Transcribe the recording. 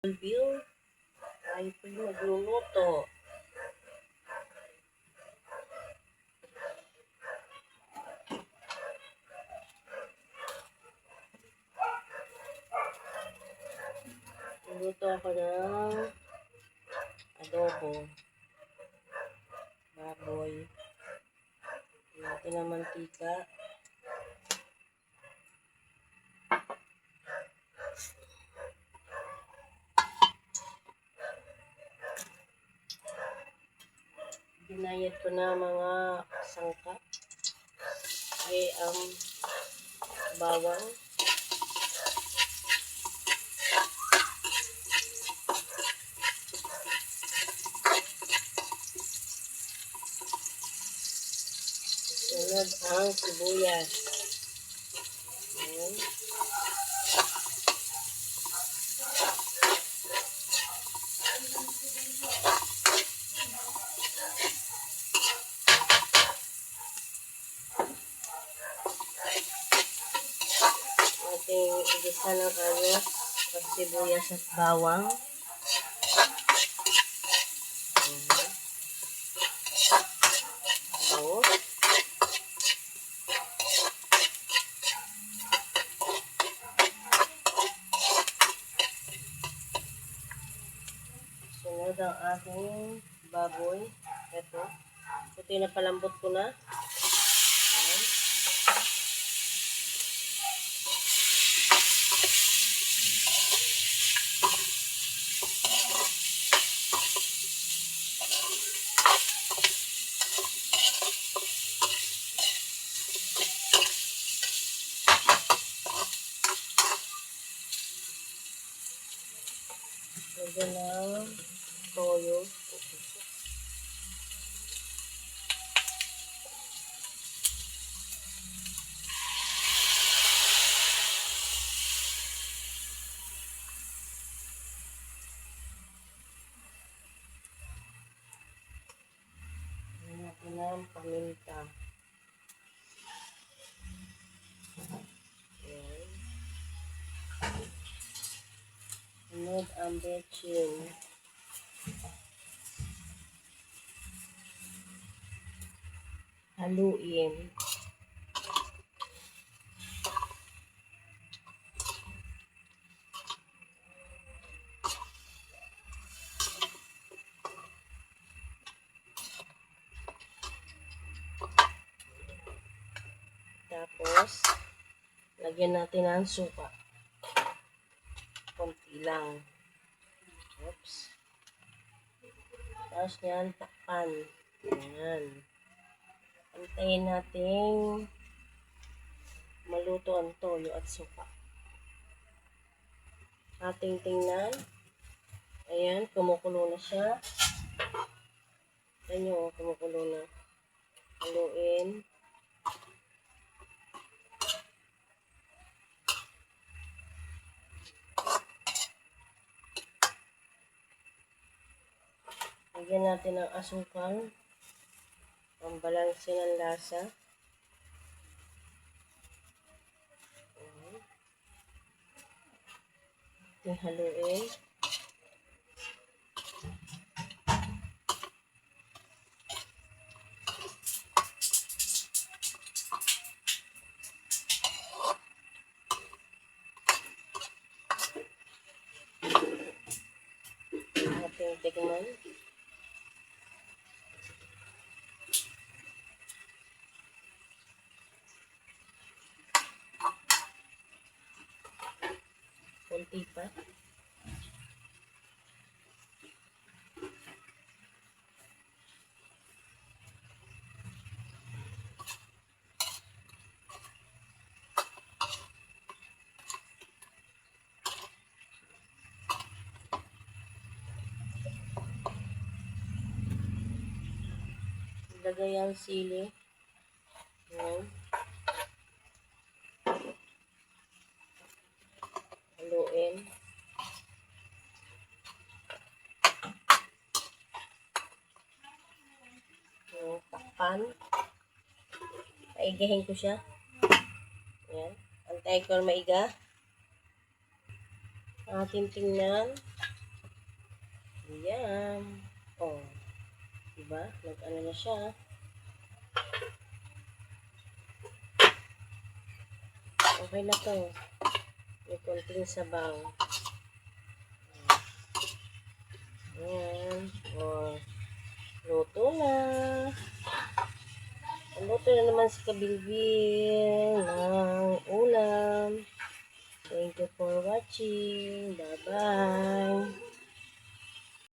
Bill, tayo po yung magluluto. Luto ako ng adobo. Baboy. Natin ng mantika. Binayad ko na mga sangkap. Ay bawang. Sunod ang sibuyas. Ayan. Ating igisa ng ayos, sibuyas at bawang. Sunod ang ating baboy. Ito pinapalambot ko na. Ayan. Lagyan ng toyo. Lagyan natin ng paminta. Ayan. Sunod ang betchin. Haluin. Tapos, lagyan natin ng suka. Konti lang. Oops. Tapos yan, takpan. Ayan. Antayin natin maluto ang toyo at suka. Ating tingnan. Ayan, kumukulo na siya. Ayan yung kumukulo na. Haluin. Lagyan natin ng asukal. Pambalanse ng lasa. Ating haluin. Ating tikman. Kunti pa. Lagay ang sili. Ayan. Haluin. Takpan. Paigahin ko siya. Ayan. Antay ko maiga. Ating tingnan. Ayan. Oh, diba? Nag-ano na siya. Okay na to. May konting sabaw. Ayan. Oh, luto na. Luto na naman si Kabilbil ng ulam. Thank you for watching. Bye-bye.